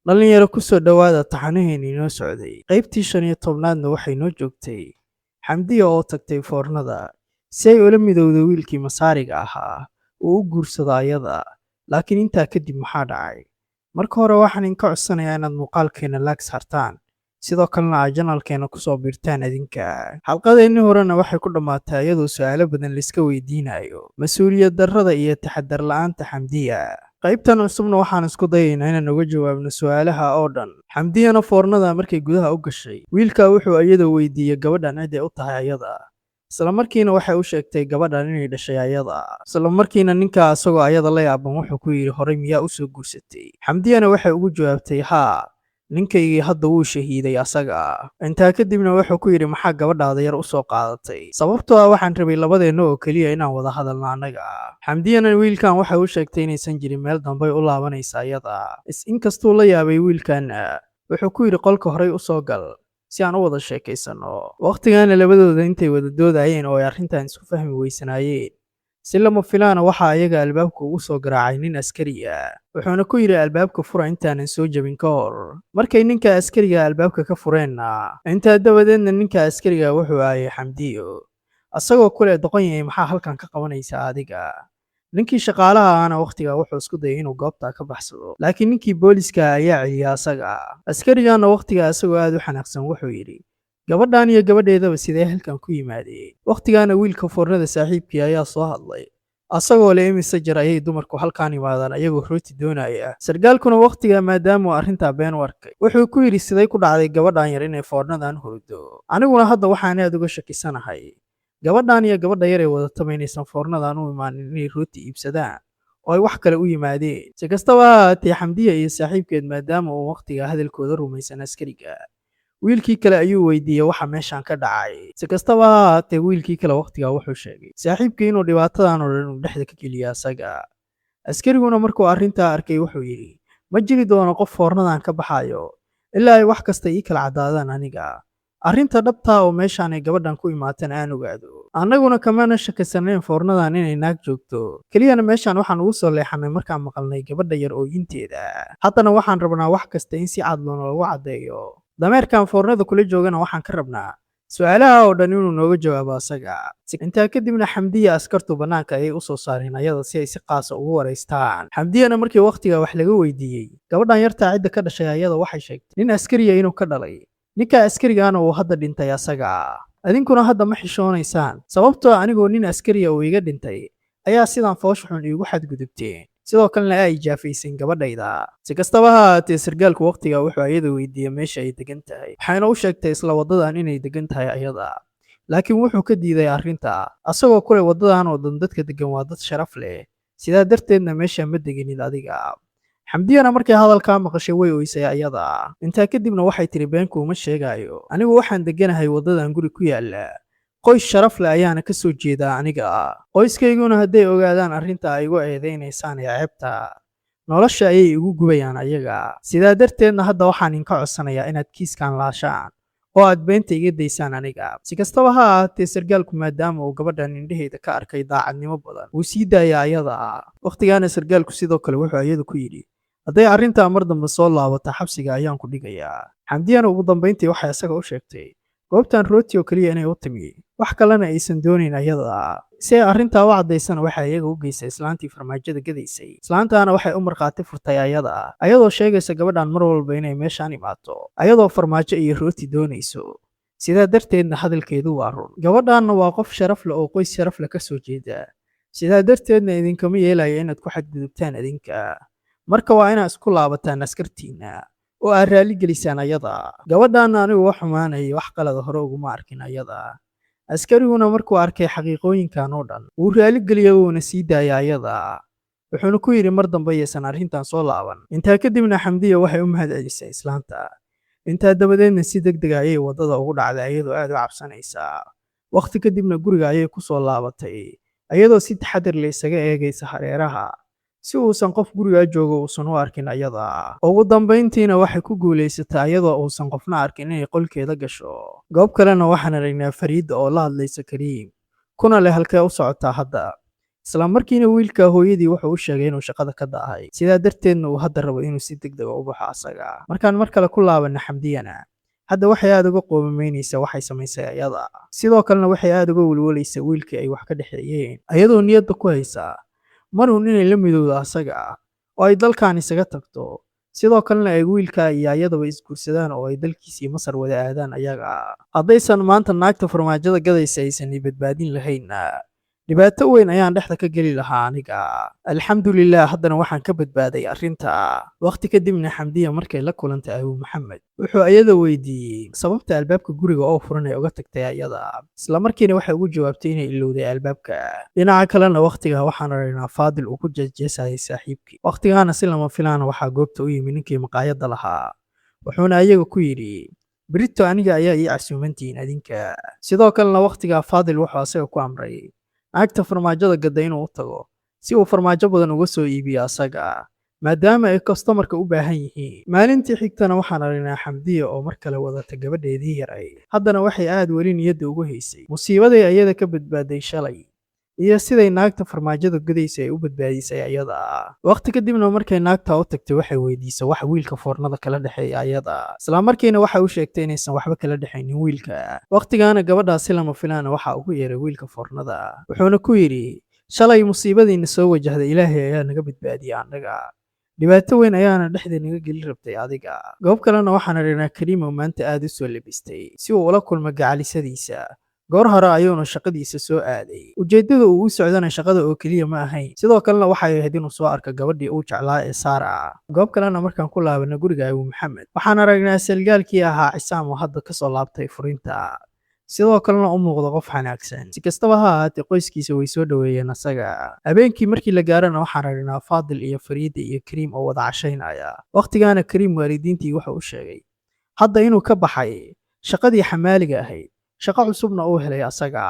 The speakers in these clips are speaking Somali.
dhalinyaro ku soo dhowaada taxanaheennii noo socday qaybtii 15aadna waxay noo joogtay xamdiya oo tagtay foornada si ay ula midowda wiilkii masaariga ahaa uu u guursado ayada. laakiin intaa kadib maxaa dhacay? marka hore waxaan idinka codsanayaa inaad muuqaalkeena laag saartaan, sidoo kalena aad janalkeena ku soo biirtaan idinka. xalqadeennii horena waxay ku dhammaatay iyadoo su'aalo badan laiska weydiinayo mas-uuliyad darrada iyo taxadar la'aanta xamdiya. qaybtan cusubna waxaan isku dayaynaa inaan uga jawaabno su'aalaha oo dhan. xamdiyana foornada markay gudaha u gashay, wiilkaa wuxuu iyada weydiiyey gabadhan ciday u tahay ayada. isla markiina waxay u sheegtay gabadhan inay dhashay ayada. isla markiina ninkaa isagoo ayada la yaaban wuxuu ku yidhi horay miyaa u soo guursatay? xamdiyana waxay ugu jawaabtay haa, ninkaygii hadda wuu shahiiday asaga. intaa kadibna wuxuu ku yidhi maxaa gabadhaada yar u soo qaadatay? sababtoo ah waxaan rabay labadeenna oo keliya inaan wada hadalno annaga. xamdiyana wiilkan waxay u sheegtay inaysan jirin meel dambay u laabanaysa ayada. inkastuu la yaabay wiilkanna wuxuu ku yidhi qolka horay u soo gal si aan u wada sheekaysano. waqtigaana labadooda intay wada doodayeen oo ay arrintan isku fahmi weysanaayeen, si lama filaana waxaa ayaga albaabka ugu soo garaacay nin askari ah. wuxuuna ku yidhi albaabka fura intaanan soo jabin ka hor. markay ninka askariga albaabka ka fureenna, intaa dabadeedna ninka askariga wuxuu aayay xamdiyo asagoo kule doqon yahay maxaa halkan ka qabanaysa adiga. ninkii shaqaalaha ahna waqtigaa wuxuu isku dayay inuu goobta ka baxsado, laakiin ninkii booliska ayaa celiyay asaga. askarigana waqtigaa isagoo aad u xanaaqsan wuxuu yidhi gabadhan iyo gabadheedaba sidee halkan ku yimaadeen? waqtigaana wiilka foornada saaxiibkii ayaa soo hadlay asagoo le imise jar ayay dumarku halkaan yimaadaan ayagoo rooti doonaya. sargaalkuna waqtigaa maadaamuu arrintaa been u arkay wuxuu ku yidhi siday ku dhacday gabadhan yar inay foornadan hurdo? aniguna hadda waxaan aad uga shakisanahay gabadhan iyo gabadha yar ee wadataba inaysan foornadan u imaanin inay rooti iibsadaan oo ay wax kale u yimaadeen. si kastaba ha ahaatee xamdiya iyo saaxiibkeed maadaama uu waqtigaa hadalkooda rumaysan askariga, wiilkii kale ayuu weydiiyey waxa meeshan ka dhacay. si kastaba ha ahaatee wiilkii kale waqtigaa wuxuu sheegay saaxiibkii inuu dhibaatadan oo dhan uu dhexda ka geliyo asaga. askariguna markuu arrintaa arkay wuxuu yidhi ma jiri doono qof foornadan ka baxayo ilaa ay wax kasta ii kala caddaadaan aniga. arrinta dhabtaa oo meeshaan ay gabadhan ku imaateen aan ogaado. annaguna kamana shakisanayn foornadan inay naag joogto, keliyana meeshaan waxaan ugu soo leexanay markaan maqalnay gabadha yar ooyinteeda. haddana waxaan rabnaa wax kasta in si cad loogu caddeeyo. dameerkan foornada kula joogana waxaan ka rabnaa su'aalaha oo dhan inuu nooga jawaabo asaga. intaa kadibna xamdiya askartu bannaanka ayay u soo saareen ayada si ay si qaasa ugu waraystaan. xamdiyana markii waqtigaa wax laga weydiiyey gabadhan yartaa cidda ka dhashay ayada waxay sheegtay nin askariya inuu ka dhalay. ninka askarigaana uu hadda dhintay asaga. idinkuna hadda ma xishoonaysaan sababtoo anigoo nin askariya uu iga dhintay ayaa sidaan foosh xun iigu xadgudubteen, sidoo kalena ay jaafayseen gabadhayda. si kastaba ha ahaatee sargaalku waqtigaa wuxuu ayada weydiiyey meesha ay degan tahay, waxayna u sheegtay isla waddadan inay degan tahay ayada. laakiin wuxuu ka diiday arrinta asagoo kule waddadan oo dhan dadka degan waa dad sharaf leh, sidaa darteedna meesha ma deganid adiga. xamdiyana markay hadalkaa maqashay way oysay ayada. intaa kadibna waxay tiri beenku uma sheegayo, anigu waxaan deganahay waddadan guri ku yaala, qoys sharaf leh ayaana ka soo jeedaa aniga. qoyskayguna hadday ogaadaan arrinta ay igu eedaynaysaan ee ceebta, nolosha ayay igu gubayaan ayaga. sidaa darteedna hadda waxaan idinka codsanayaa inaad kiiskan laashaan oo aad beenta iga daysaan aniga. si kastaba ha ahaatee sargaalku maadaama uu gabadhan indhaheeda ka arkay daacadnimo badan wuu sii daaya ayada. waqtigaana sargaalku sidoo kale wuxuu ayada ku yidhi hadday arrintaa mar dambe soo laabata xabsiga ayaan ku dhigayaa. xamdiyana ugu dambayntii waxay isaga u sheegtay goobtan rooti oo keliya inay u timi, wax kalena aysan doonayn ayada. si ay arrintaa u caddaysana waxay iyaga u geysay islaantii farmaajada gadaysay. islaantaana waxay u markhaati furtay ayada ayadoo sheegaysa gabadhan mar walba inay meeshaan imaato ayadoo farmaajo iyo rooti doonayso, sidaa darteedna hadalkeedu waa run. gabadhanna waa qof sharaf leh oo qoys sharaf leh ka soo jeeda, sidaa darteedna idinkama yeelayo inaad ku xadgudubtaan idinka. marka waa inaad isku laabataan askartiinna oo aad raalli gelisaan ayada. gabadhanna anigu wax xumaanayay wax qalada hore uguma arkin ayada. askariguna markuu arkay xaqiiqooyinkan oo dhan wuu raalli geliyey wuuna sii daaya ayada. wuxuuna ku yidhi mar dambe yaysan arrintan soo laaban. intaa kadibna xamdiya waxay u mahad celisay islaanta. intaa dabadeedna si degdeg ah ayay waddada ugu dhacday ayadoo aad u cabsanaysa. waqti kadibna guriga ayay ku soo laabatay ayadoo si taxadir leh isaga eegaysa hareeraha si uusan qof gurigaa joogo uusan u arkin ayada. ugu dambayntiina waxay ku guulaysatay ayadoo uusan qofna arkin inay qolkeeda gasho. goob kalena waxaan aragnaa fariida oo la hadlaysa kariim kuna leh halkee u socotaa hadda. isla markiina wiilka hooyadii wuxuu u sheegay inuu shaqada ka daahay sidaa darteedna uu hadda rabo inuu si degdeg u baxo asaga. Markaan mar kale ku laabana xamdiyana hadda waxay aad uga qoomameynaysaa waxay samaysay ayada, sidoo kalena waxay aad uga welwalaysaa wiilkii ay wax ka dhexeeyeen ayadoo niyadda ku haysaa marun inay la midowdo asaga oo ay dalkan isaga tagto, sidoo kalena ay wiilka iyo ayadaba isguursadaan oo ay dalkiisii Masar wada aadaan ayaga. Haddaysan maanta naagta farmaajada gadaysa aysan i badbaadin lahaynna dhibaato weyn ayaan dhexda ka geli lahaa aniga. Alxamdulillaah haddana waxaan ka badbaaday arrinta. Waqti kadibna xamdiya markay la kulantay Abu Maxamed wuxuu ayada weydiiyey sababta albaabka guriga oo furan ay uga tagtay ayada, isla markiina waxay ugu jawaabtay inay ilowday albaabka. Dhinaca kalena waqtiga waxaan aragnaa Faadil uu ku jeesjeesayay saaxiibkii. Waqtigaana si lama filaana waxaa goobta u yimi ninkii maqaayadda lahaa, wuxuuna ayaga ku yidhi berito aniga ayaa ii casuumantihiin adinka. Sidoo kalena waqtigaa Faadil wuxuu asaga ku amray naagta farmaajada gadda inuu u tago si uu farmaajo badan uga soo iibiyo asaga maadaama ay kastamarka u baahan yihiin. Maalintii xigtana waxaan aragnaa xamdiya oo mar kale wadata gabadheedii yaray, haddana waxay aad weli niyadda ugu haysay musiibaday ayada ka badbaaday shalay iyo siday naagta farmaajada gadaysa ay u badbaadisay ayada. Waqti kadibna markay naagta u tagtay waxay weydiisay wax wiilka foornada kala dhexeeya ayada, isla markiina waxay u sheegtay inaysan waxba kala dhexaynin wiilka. Waqtigaana gabadhaa si lama filaana waxaa ugu yeeray wiilka foornada, wuxuuna ku yidhi shalay musiibadiina soo wajahday ilaahay ayaa naga badbaadiyay annaga, dhibaato weyn ayaana dhexda naga geli rabtay adiga. goob kalena waxaan aragnaa Kariim oo maanta aad u soo labistay si uu ula kulmo gacalisadiisa. goor hore ayuuna shaqadiisa soo aaday, ujeeddada uu u socdana shaqada oo keliya ma ahayn, sidoo kalena waxay ahayd inuu soo arko gabadhii uu jeclaa ee Saara. goob kalena markaan ku laabana guriga Abu Maxamed waxaan aragnaa salgaalkii ahaa Cisaam oo hadda kasoo laabtay furinta, sidoo kalena u muuqda qof xanaagsan. si kastaba ha ahaatee qoyskiisa way soo dhoweeyeen asaga. habeenkii markii la gaarana waxaan aragnaa Faadil iyo Fariida iyo Kariim oo wada cashaynaya. waqtigaana Kariim waalidiintii wuxuu u sheegay hadda inuu ka baxay shaqadii xamaaliga ahayd, shaqo cusubna uu helay asaga.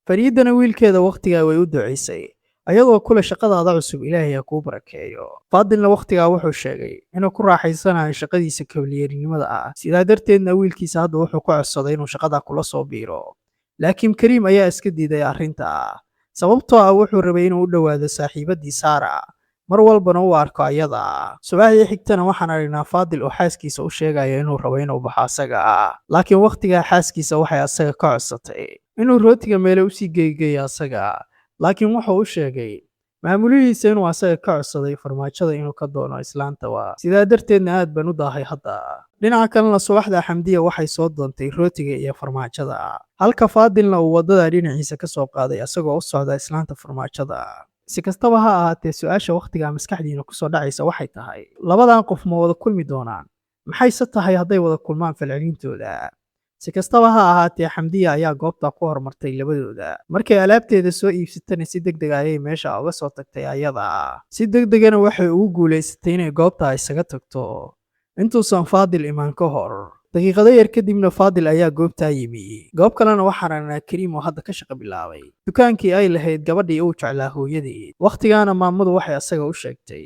Fariidana wiilkeeda waqtigaa way u duceysay ayadoo kule shaqadaada cusub ilaahay ha kuu barakeeyo. Faadilna waqtigaa wuxuu sheegay inuu ku raaxaysanayo shaqadiisa kabalyeerinimada ah, sidaa darteedna wiilkiisa hadda wuxuu ku codsaday inuu shaqada kula soo biiro. laakiin Kariim ayaa iska diiday arrinta sababtoo ah wuxuu rabay inuu u dhowaado saaxiibadii Saara mar walbana uu arko ayada. subaxdii xigtana waxaan aragnaa Faadil oo xaaskiisa u sheegaya inuu rabo inuu baxo asaga, laakiin waqtigaa xaaskiisa waxay asaga ka codsatay inuu rootiga meelo usii geegeeyo asaga, laakiin wuxuu u sheegay maamulihiisa inuu asaga ka codsaday farmaajada inuu ka doono islaanta, sidaa darteedna aad baan u daahay hadda. dhinaca kalena subaxda xamdiya waxay soo doontay rootiga iyo farmaajada, halka Faadilna uu wadada dhinaciisa ka soo qaaday asagoo u socda islaanta farmaajada. si kastaba ha ahaatee su-aasha waqtigaa maskaxdiina kusoo dhacaysa waxay tahay labadan qof ma wada kulmi doonaan, maxayse tahay hadday wada kulmaan falcelintooda. si kastaba ha ahaatee xamdiya ayaa goobta ku hormartay labadooda, markay alaabteeda soo iibsatana si degdeg ayay meesha uga soo tagtay ayada. si degdegana waxay ugu guulaysatay inay goobta isaga tagto intuusan Faadil imaan ka hor. daqiiqado yar kadibna Faadil ayaa goobtaa yimi. goob kalena waxaan aragnaa Kariim oo hadda ka shaqo bilaabay dukaankii ay lahayd gabadhii uu jeclaa hooyadeed. waqtigaana maamadu waxay asaga u sheegtay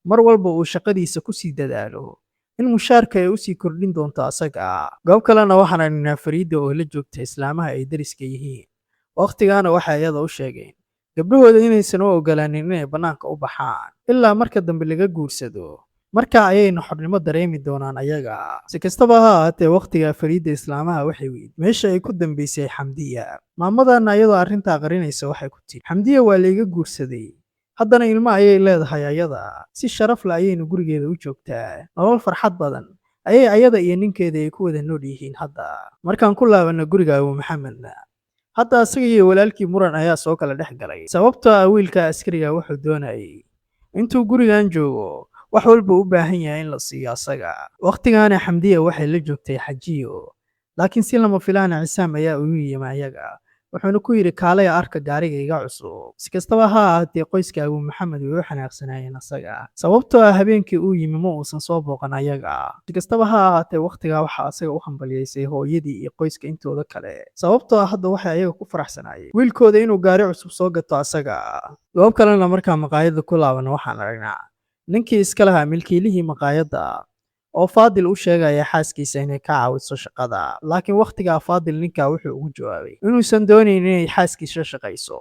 mar walba uu shaqadiisa kusii dadaalo in mushaarka ay usii kordhin doonto asaga. goob kalena waxaan aragnaa Fariida oo la joogta islaamaha ay dariska yihiin. waqtigaana waxay ayada u sheegeen gabdhahooda inaysan u ogolaanin inay bannaanka u baxaan ilaa marka dambe laga guursado, markaa ayayna xornimo dareemi doonaan ayaga. si kastaba ha ahaatee waqtigaa Fariida islaamaha waxay weydiisay meesha ay ku dambeysay xamdiya. maamadana ayadoo arrintaa qarinaysa waxay ku tiri xamdiya waa layga guursaday, haddana ilmo ayay leedahay ayada, si sharaf leh ayayna gurigeeda u joogtaa, nolol farxad badan ayay ayada iyo ninkeeda ay ku wada nool yihiin hadda. markaan ku laabana guriga Abu Maxamedna hadda asaga iyo walaalkii muran ayaa soo kala dhex galay, sababtoo ah wiilka askariga wuxuu doonayay intuu gurigan joogo wax walba u baahan yahay in la siiyo asaga. waqtigaana xamdiya waxay la joogtay xajiyo, laakiin si lama filaana Cisaam ayaa ugu yimi ayaga, wuxuuna ku yidhi kaalaya arka gaariga iga cusub. si kastaba ha ahaatee qoyska Abu Maxamed way u xanaaqsanaayeen asaga, sababtoo ah habeenkii uu yimi ma uusan soo booqan ayaga. si kastaba ha ahaatee waqtigaa waxaa asaga u hambaliyeysay hooyadii iyo qoyska intooda kale, sababtoo ah hadda waxay ayaga ku faraxsanaayeen wiilkooda inuu gaari cusub soo gato asaga. goob kalena markaa maqaayadda ku laabana waxaan aragnaa ninkii iska lahaa milkiilihii maqaayadda oo Faadil u sheegaya xaaskiisa inay ka caawiso shaqada, laakiin waqtigaa Faadil ninkaa wuxuu ugu jawaabay inuusan doonaynin inay xaaskiisa shaqayso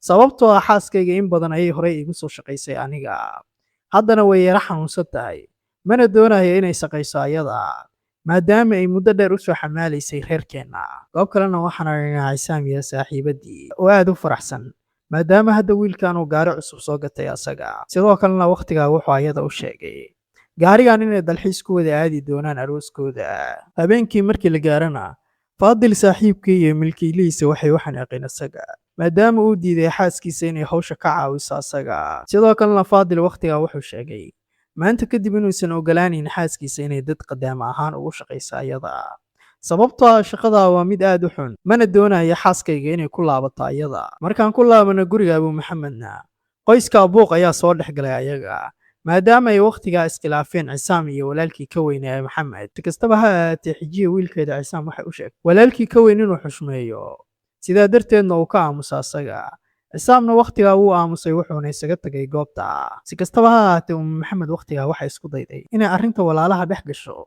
sababtoo ah xaaskayga in badan ayay horey iigu soo shaqaysay aniga, haddana way yara xanuunsan tahay, mana doonayo inay shaqayso ayada, maadaama ay muddo dheer u soo xamaalaysay reerkeenna. goob kalena waxaan aragnaa Cisaam iyo saaxiibadii oo aad u faraxsan, maadaama hadda wiilkan uu gaari cusub soo gatay asaga. sidoo kalena wakhtigaa wuxuu ayada u sheegay gaarigan inay dalxiis ku wada aadi doonaan arooskooda. habeenkii markii la gaarana faadil saaxiibkii iyo milkiilihiisa waxay u xanaaqeen asaga, maadaama uu diiday xaaskiisa inay hawsha ka caawiso asaga. sidoo kalena faadil wakhtigaa wuxuu sheegay maanta kadib inuusan ogolaanin xaaskiisa inay dad qadaama ahaan ugu shaqayso ayada, sababtoo ah shaqada waa mid aad u xun, mana doonayo xaaskayga inay ku laabato ayada. markaan ku laabano guriga Abu Maxamedna, qoyska buuq ayaa soo dhex galay ayaga, maadaama ay wakhtigaa iskhilaafeen Cisaam iyo walaalkii ka weynaa Maxamed. si kastaba ha ahaatee Xijiya wiilkeeda Cisaam waxay u sheegtay walaalkii ka weyn inuu xushmeeyo, sidaa darteedna uu ka aamuso asaga. Cisaamna wakhtigaa wuu aamusay wuxuuna isaga tagay goobta. si kastaba ha ahaatee Maxamed wakhtigaa waxay isku dayday inay arrinta walaalaha dhex gasho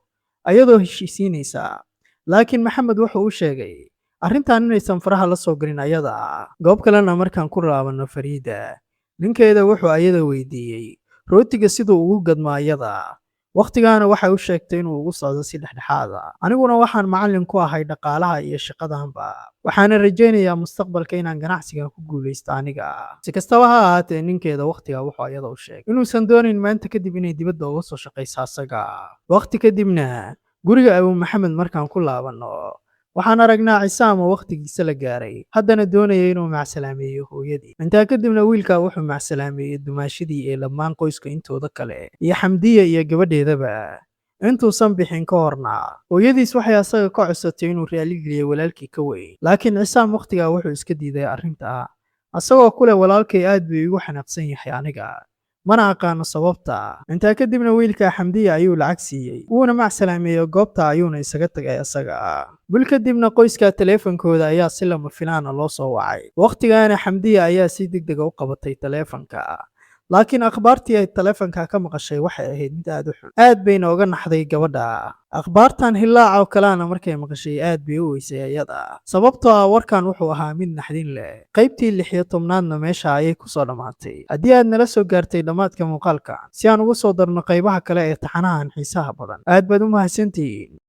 ayadoo heshiisiinaysa, laakiin Maxamed wuxuu u sheegay arrintan inaysan faraha la soo galin ayada. goob kalena markaan ku laabano Fariida, ninkeeda wuxuu ayada weydiiyey rootiga siduu ugu gadmo ayada, wakhtigaana waxay u sheegtay inuu ugu socdo si dhexdhexaad ah. aniguna waxaan macallin ku ahay dhaqaalaha iyo shaqadanba, waxaana rajaynayaa mustaqbalka inaan ganacsigan ku guulaysto aniga. si kastaba ha ahaatee ninkeeda wakhtigaa wuxuu ayada u sheegay inuusan doonayn maanta kadib inay dibadda uga soo shaqayso asaga. wakhti kadibna guriga Abu Maxamed markaan ku laabano, waxaan aragnaa Cisaam oo wakhtigiisa la gaaray, haddana doonaya inuu macsalaameeyo hooyadii. intaa kadibna wiilkaa wuxuu macsalaameeyey dumaashadii ee dhammaan qoyska intooda kale, iyo Xamdiya iyo gabadheedaba. intuusan bixin ka horna hooyadiis waxay asaga ka codsatay inuu raaligeliyo walaalkii ka weyn, laakiin Cisaam wakhtigaa wuxuu iska diiday arrinta, asagoo ku leh walaalkay aad buu igu xanaaqsan yahay aniga, mana aqaano sababta. intaa kadibna wiilka Xamdiya ayuu lacag siiyey, wuuna macsalaameeyo goobta ayuuna isaga tagay asaga. bil kadibna qoyska taleefankooda ayaa si lama filaana loo soo wacay, wakhtigaana Xamdiya ayaa si degdeg u qabatay taleefanka, laakiin akhbaartii ay taleefanka ka maqashay waxay ahayd mid aad u xun, aad bayna uga naxday gabadha. akhbaartan hilaaca oo kalena markay maqashay aad bay u weysay ayada, sababtoo ah warkan wuxuu ahaa mid naxdin leh. qaybtii 16aadna meesha ayay ku soo dhammaatay. haddii aad nala soo gaartay dhammaadka muuqaalka si aan ugu soo darno qaybaha kale ee taxanahan xiisaha badan, aad baad u mahadsantihiin.